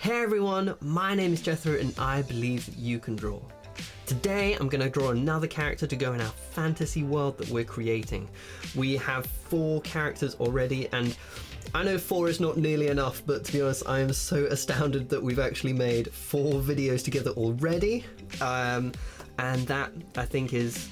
Hey everyone, my name is Jethro and I believe that you can draw. Today I'm going to draw another character to go in our fantasy world that we're creating. We have 4 characters already, and I know 4 is not nearly enough, but to be honest I am so astounded that we've actually made 4 videos together already, and that I think is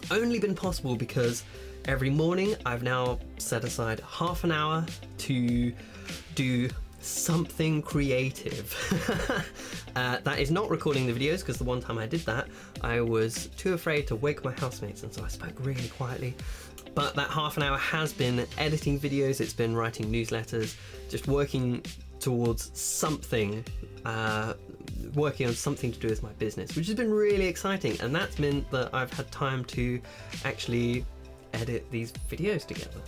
only been possible because every morning I've now set aside half an hour to do something creative. That is not recording the videos, because the one time I did that I was too afraid to wake my housemates, and so I spoke really quietly. But that half an hour has been editing videos, it's been writing newsletters, just working towards something, working on something to do with my business, which has been really exciting, and that's meant that I've had time to actually edit these videos together.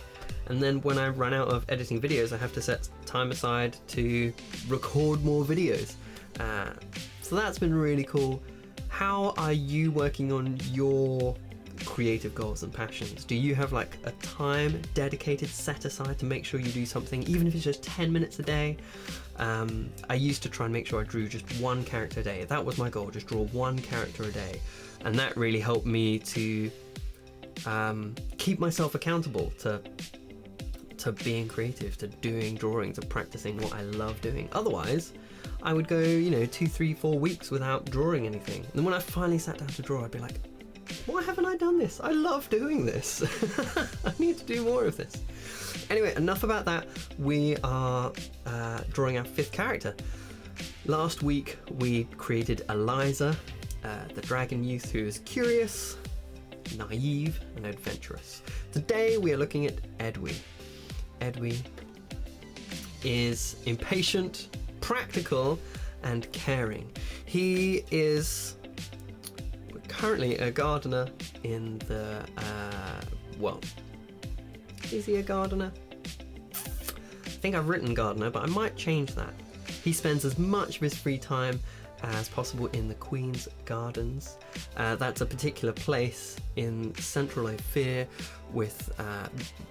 And then when I run out of editing videos, I have to set time aside to record more videos. So that's been really cool. How are you working on your creative goals and passions? Do you have like a time dedicated, set aside to make sure you do something, even if it's just 10 minutes a day? I used to try and make sure I drew just 1 character a day. That was my goal, just draw 1 character a day. And that really helped me to keep myself accountable to being creative, to doing drawings, to practicing what I love doing. Otherwise, I would go, 2, 3, 4 weeks without drawing anything. And then when I finally sat down to draw, I'd be like, why haven't I done this? I love doing this. I need to do more of this. Anyway, enough about that. We are drawing our 5th character. Last week, we created Eliza, the dragon youth who is curious, naive, and adventurous. Today, we are looking at Edwy. Edwy is impatient, practical, and caring. He is currently a gardener in the, is he a gardener? I think I've written gardener, but I might change that. He spends as much of his free time as possible in the Queen's Gardens. That's a particular place in central Ophir with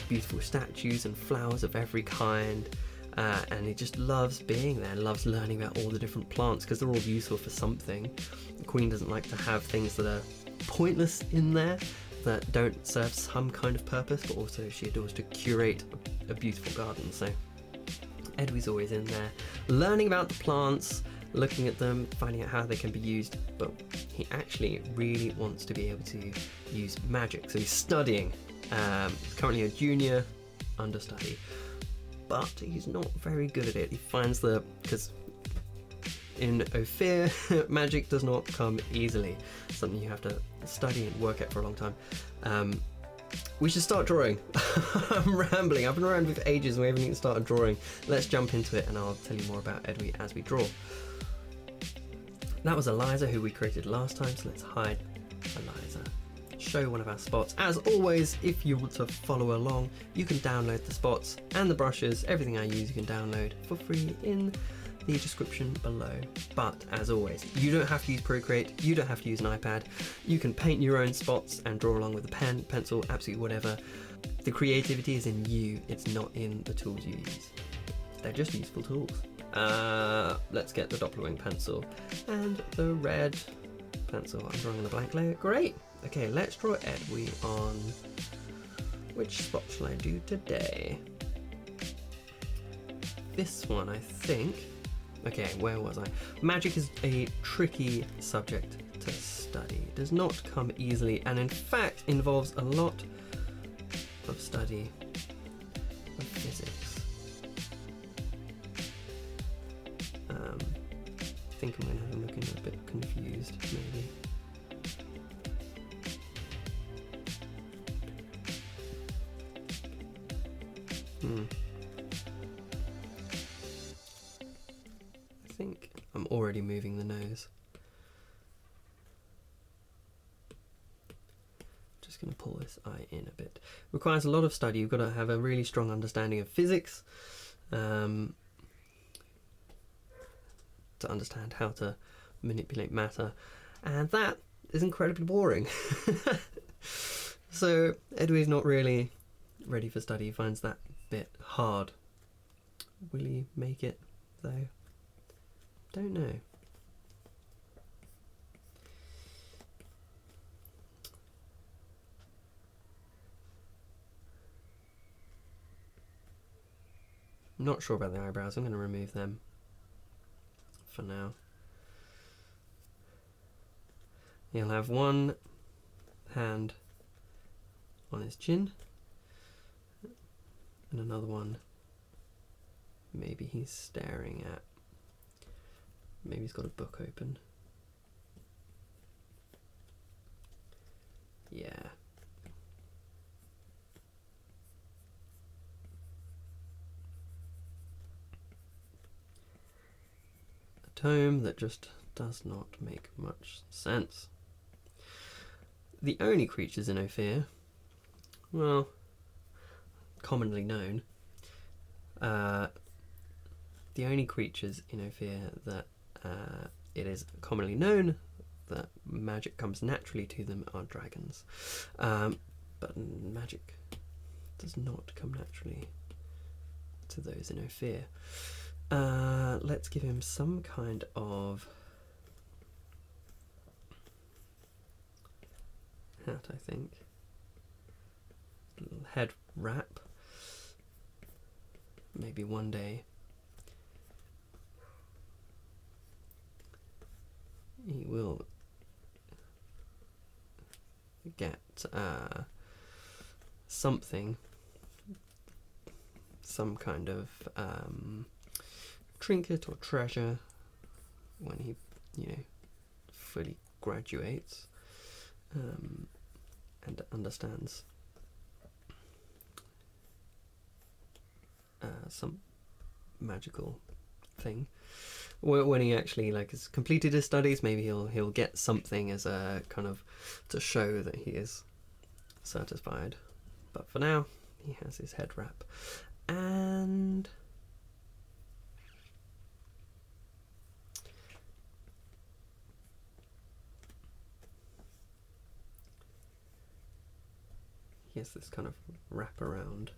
beautiful statues and flowers of every kind, and he just loves being there and loves learning about all the different plants because they're all useful for something. The Queen doesn't like to have things that are pointless in there, that don't serve some kind of purpose, but also she adores to curate a beautiful garden. So Edwy's always in there learning about the plants, looking at them, finding out how they can be used, but he actually really wants to be able to use magic, so he's studying. He's currently a junior understudy, but he's not very good at it. He finds because in Ophir, magic does not come easily. It's something you have to study and work at for a long time. We should start drawing. I'm rambling. I've been around for ages and we haven't even started drawing. Let's jump into it and I'll tell you more about Edwy as we draw. That was Eliza, who we created last time, so let's hide Eliza. Show one of our spots. As always, if you want to follow along, you can download the spots and the brushes. Everything I use you can download for free in the description below. But as always, you don't have to use Procreate, you don't have to use an iPad. You can paint your own spots and draw along with a pen, pencil, absolutely whatever. The creativity is in you, it's not in the tools you use. They're just useful tools. Let's get the Doppler wing pencil and the red pencil. I'm drawing on a blank layer. Great. Okay, let's draw Edwy on which spot shall I do today? This one, I think. Okay, where was I? Magic is a tricky subject to study. It does not come easily, and in fact involves a lot of study of physics. I think I'm going to have him looking a bit confused, maybe. I think I'm already moving the nose. Just going to pull this eye in a bit. Requires a lot of study. You've got to have a really strong understanding of physics. To understand how to manipulate matter, and that is incredibly boring. So Edwy's not really ready for study. He finds that bit hard. Will he make it though? Don't know. I'm not sure about the eyebrows. I'm going to remove them for now. He'll have one hand on his chin and another one maybe he's staring at. Maybe he's got a book open. Yeah. A tome that just does not make much sense. The only creatures in Ophir, well, commonly known, the only creatures in Ophir that it is commonly known that magic comes naturally to them are dragons. But magic does not come naturally to those in Ophir. Let's give him some kind of hat, I think. Little head wrap. Maybe one day he will get something, some kind of trinket or treasure when he, fully graduates and understands some magical thing. When he actually has completed his studies, maybe he'll get something as a kind of to show that he is satisfied. But for now, he has his head wrap. And he has this kind of wrap around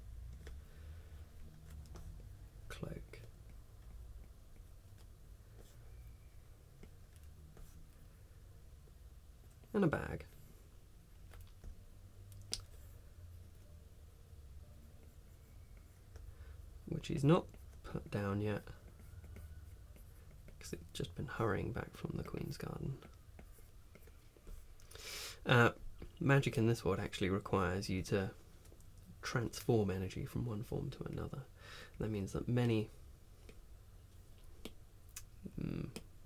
cloak. And a bag. Which he's not put down yet, because it's just been hurrying back from the Queen's Garden. Magic in this world actually requires you to transform energy from one form to another. That means that many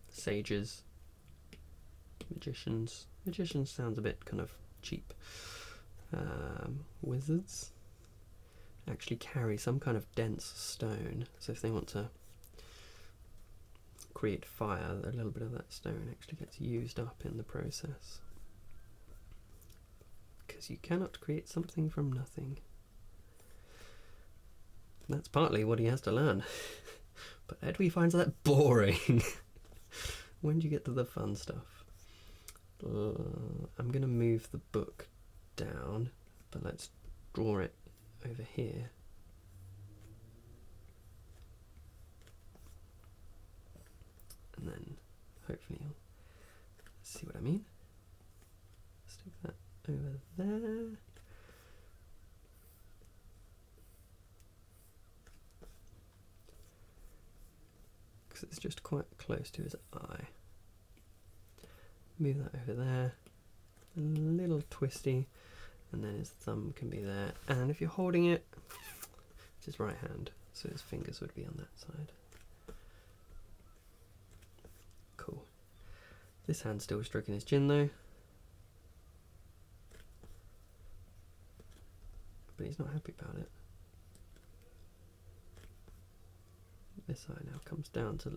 sages, magicians sounds a bit kind of cheap, wizards actually carry some kind of dense stone, so if they want to create fire, a little bit of that stone actually gets used up in the process, because you cannot create something from nothing. That's partly what he has to learn. But Edwy finds that boring. When do you get to the fun stuff? I'm going to move the book down, but let's draw it over here. And then hopefully you'll see what I mean. Stick that over there. Because it's just quite close to his eye. Move that over there. A little twisty. And then his thumb can be there. And if you're holding it, it's his right hand. So his fingers would be on that side. Cool. This hand's still stroking his chin though. But he's not happy about it. This eye now comes down to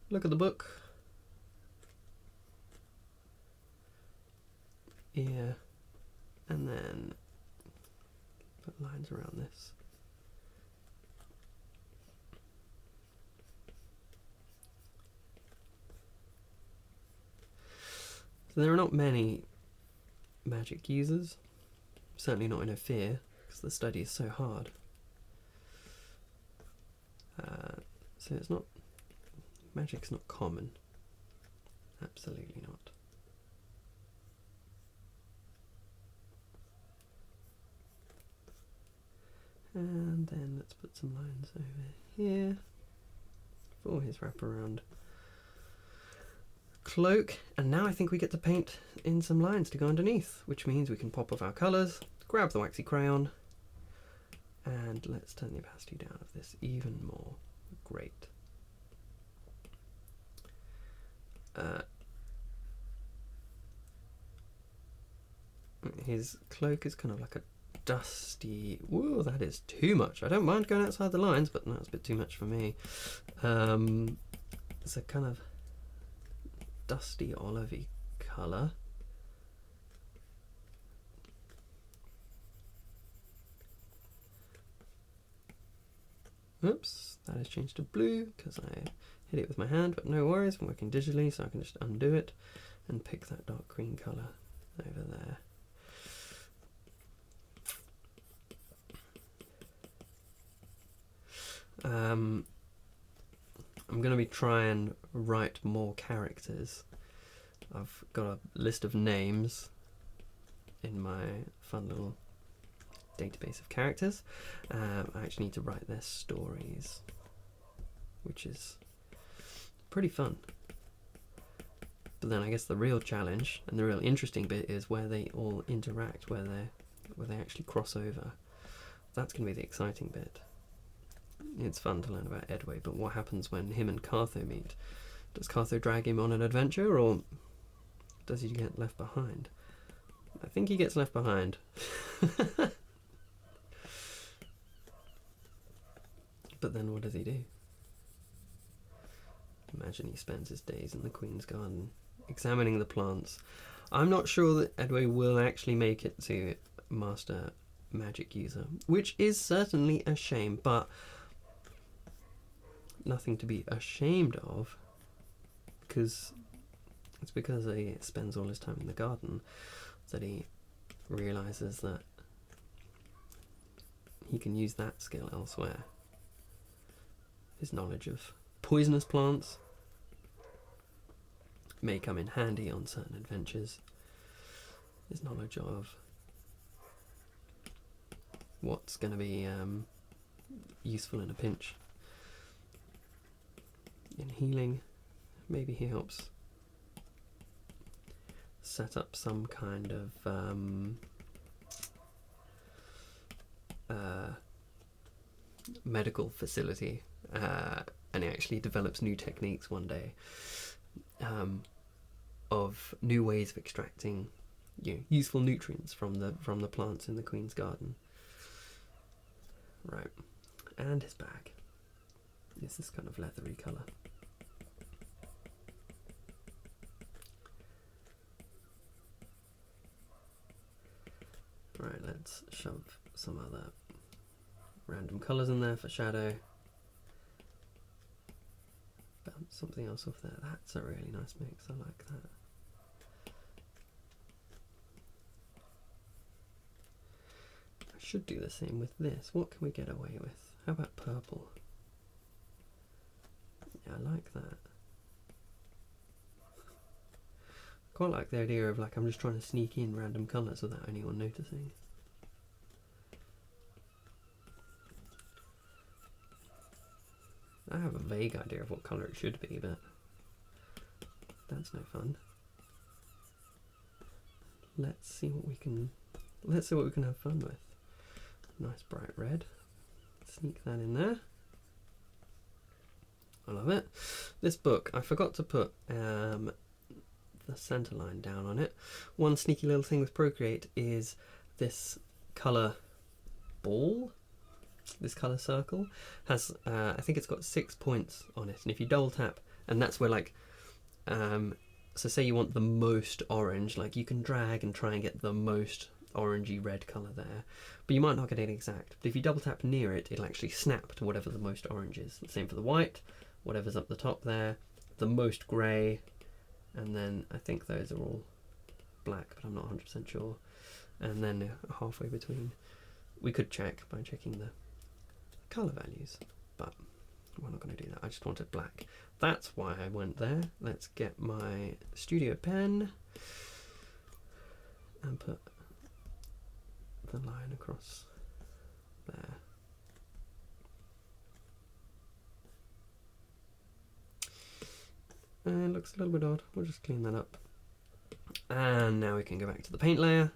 look at the book. Ear, and then put lines around this. So there are not many magic users, certainly not in Ophir, because the study is so hard. So it's not Magic's not common. Absolutely not. And then let's put some lines over here for his wraparound cloak. And now I think we get to paint in some lines to go underneath, which means we can pop off our colours, grab the waxy crayon, and let's turn the opacity down of this even more. Great. His cloak is kind of like a dusty... Whoa, that is too much. I don't mind going outside the lines, but no, it's a bit too much for me. It's a kind of dusty olivey colour. Oops, that has changed to blue because I hit it with my hand, but no worries, I'm working digitally, so I can just undo it and pick that dark green colour over there. I'm going to be trying to write more characters. I've got a list of names in my fun little database of characters. I actually need to write their stories, which is pretty fun. But then I guess the real challenge and the real interesting bit is where they all interact, where they actually cross over. That's going to be the exciting bit. It's fun to learn about Edway, but what happens when him and Cartho meet? Does Cartho drag him on an adventure, or does he get left behind? I think he gets left behind. But then what does he do? Imagine he spends his days in the Queen's Garden examining the plants. I'm not sure that Edway will actually make it to Master Magic User, which is certainly a shame, but nothing to be ashamed of, because it's because he spends all his time in the garden that he realises that he can use that skill elsewhere. His knowledge of poisonous plants may come in handy on certain adventures. His knowledge of what's going to be useful in a pinch. In healing, maybe he helps set up some kind of medical facility, and he actually develops new techniques one day of new ways of extracting useful nutrients from the plants in the Queen's Garden. Right, and his bag is this kind of leathery colour. Right, let's shove some other random colours in there for shadow. Bounce something else off there. That's a really nice mix, I like that. I should do the same with this. What can we get away with? How about purple? Yeah, I like that. Quite like the idea of I'm just trying to sneak in random colours without anyone noticing. I have a vague idea of what colour it should be, but that's no fun. Let's see what we can have fun with. Nice bright red. Sneak that in there. I love it. This book, I forgot to put the centre line down on it. One sneaky little thing with Procreate is this colour ball. This colour circle has, I think it's got 6 points on it, and if you double tap, and that's where so say you want the most orange, you can drag and try and get the most orangey red colour there, but you might not get it exact. But if you double tap near it, it'll actually snap to whatever the most orange is. The same for the white, whatever's up the top there, the most grey, and then I think those are all black, but I'm not 100% sure. And then halfway between, we could check by checking the colour values, but We're not going to do that. I just wanted black. That's why I went there. Let's get my studio pen and put the line across there. And it looks a little bit odd. We'll just clean that up. And now we can go back to the paint layer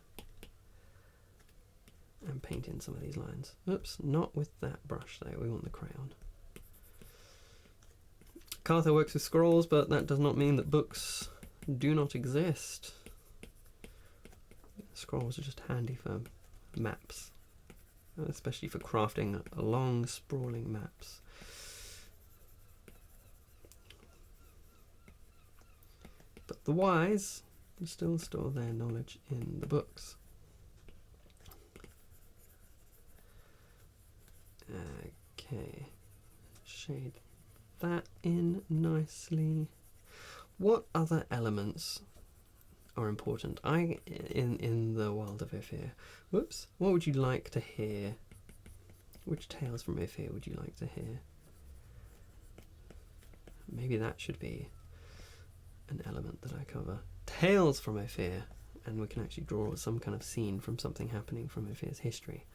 and paint in some of these lines. Oops, not with that brush though. We want the crayon. Cartho works with scrolls, but that does not mean that books do not exist. Scrolls are just handy for maps, especially for crafting long, sprawling maps. But the wise still store their knowledge in the books. Okay, shade that in nicely. What other elements are important in the world of Ophir? Whoops. What would you like to hear? Which tales from Ophir would you like to hear? Maybe that should be an element that I cover. Tales from Ophir, and we can actually draw some kind of scene from something happening from Ophir's history.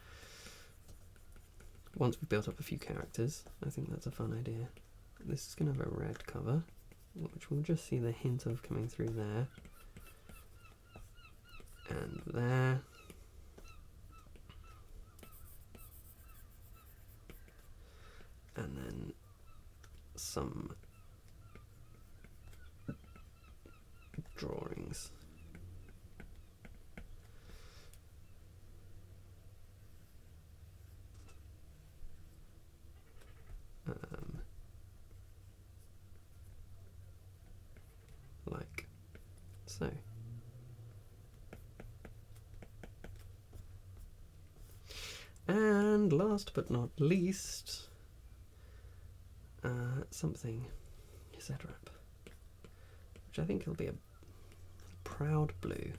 Once we've built up a few characters, I think that's a fun idea. This is going to have a red cover, which we'll just see the hint of coming through there. And there. And then some drawings. Like so. And last but not least, something Z-wrap, which I think will be a proud blue.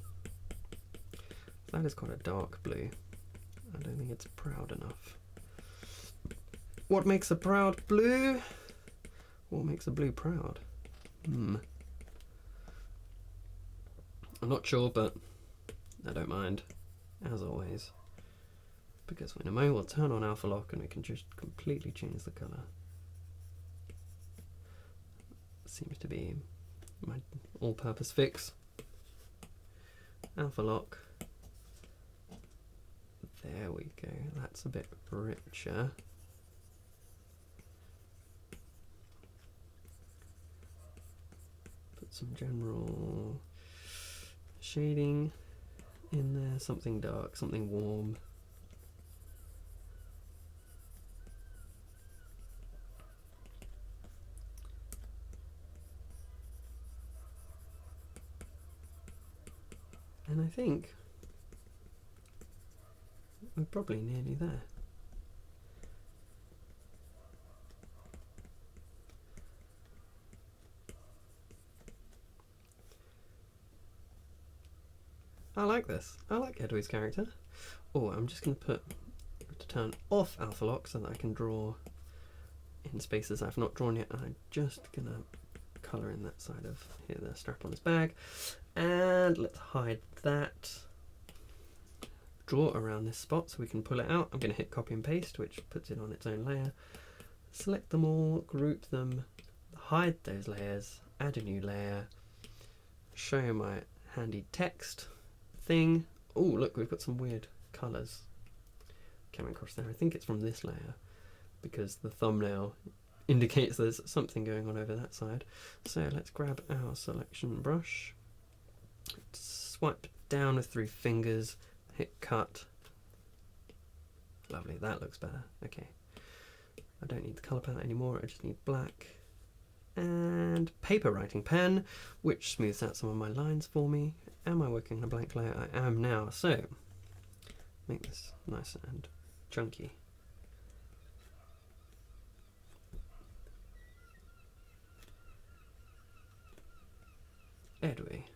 That is quite a dark blue. I don't think it's proud enough. What makes a proud blue? What makes a blue proud? I'm not sure, but I don't mind, as always, because in a moment we'll turn on alpha lock and we can just completely change the colour. Seems to be my all-purpose fix. Alpha lock. There we go. That's a bit richer. Put some general shading in there, something dark, something warm. And I think we're probably nearly there. I like this. I like Edward's character. Oh, I'm just going to turn off alpha lock so that I can draw in spaces I've not drawn yet. And I'm just going to colour in that side of here, the strap on his bag. And let's hide that. Draw around this spot so we can pull it out. I'm going to hit copy and paste, which puts it on its own layer. Select them all, group them, hide those layers, add a new layer, show you my handy text thing. Oh, look, we've got some weird colours coming across there. I think it's from this layer because the thumbnail indicates there's something going on over that side. So let's grab our selection brush, swipe down with 3 fingers, hit cut. Lovely, that looks better. Okay, I don't need the colour palette anymore, I just need black and paper writing pen, which smooths out some of my lines for me. Am I working on a blank layer? I am now. So make this nice and chunky. Edwy.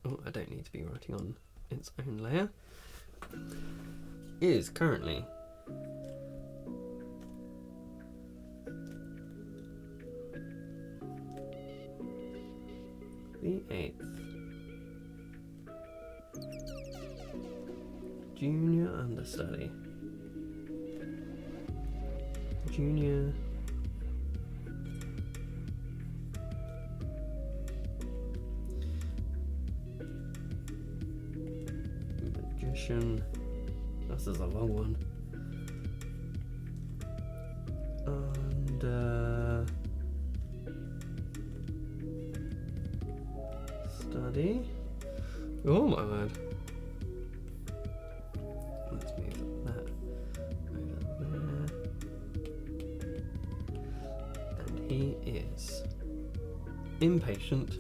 Oh, I don't need to be writing on its own layer. Is currently The 8th. Junior understudy. Junior magician. This is a long one. And study. Oh my word. Let's move that over there. And he is impatient.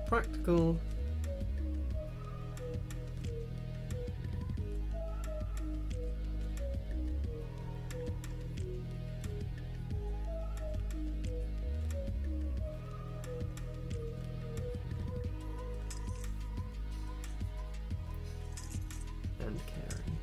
Practical. And caring.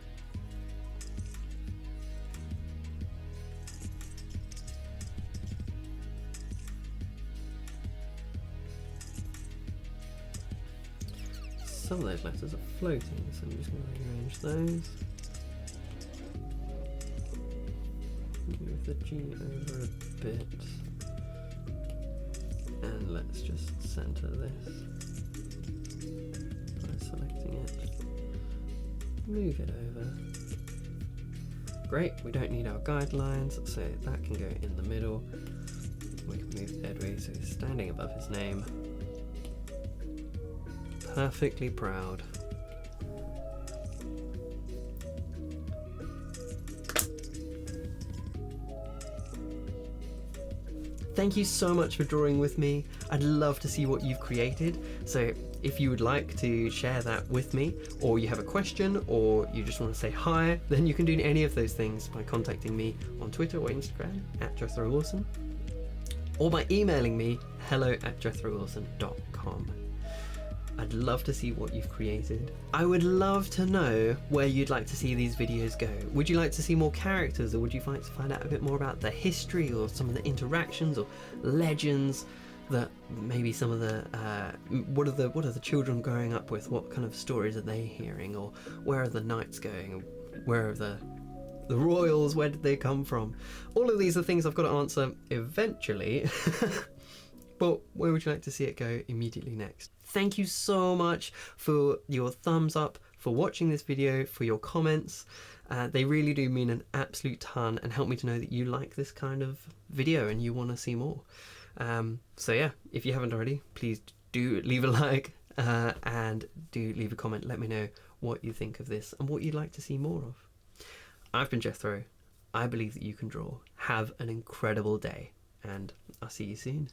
Some of those letters are floating, so I'm just going to rearrange those. Move the G over a bit. And let's just center this by selecting it. Move it over. Great, we don't need our guidelines, so that can go in the middle. We can move Edward so he's standing above his name. Perfectly proud. Thank you so much for drawing with me. I'd love to see what you've created. So if you would like to share that with me, or you have a question, or you just want to say hi, then you can do any of those things by contacting me on Twitter or Instagram at Jethro Wilson, or by emailing me hello@jethrowilson.com. I'd love to see what you've created. I would love to know where you'd like to see these videos go. Would you like to see more characters, or would you like to find out a bit more about the history or some of the interactions or legends that maybe some of the what are the children growing up with? What kind of stories are they hearing, or where are the knights going? Where are the royals? Where did they come from? All of these are things I've got to answer eventually. But where would you like to see it go immediately next? Thank you so much for your thumbs up, for watching this video, for your comments. They really do mean an absolute ton and help me to know that you like this kind of video and you want to see more. So yeah, if you haven't already, please do leave a like and do leave a comment. Let me know what you think of this and what you'd like to see more of. I've been Jethro. I believe that you can draw. Have an incredible day, and I'll see you soon.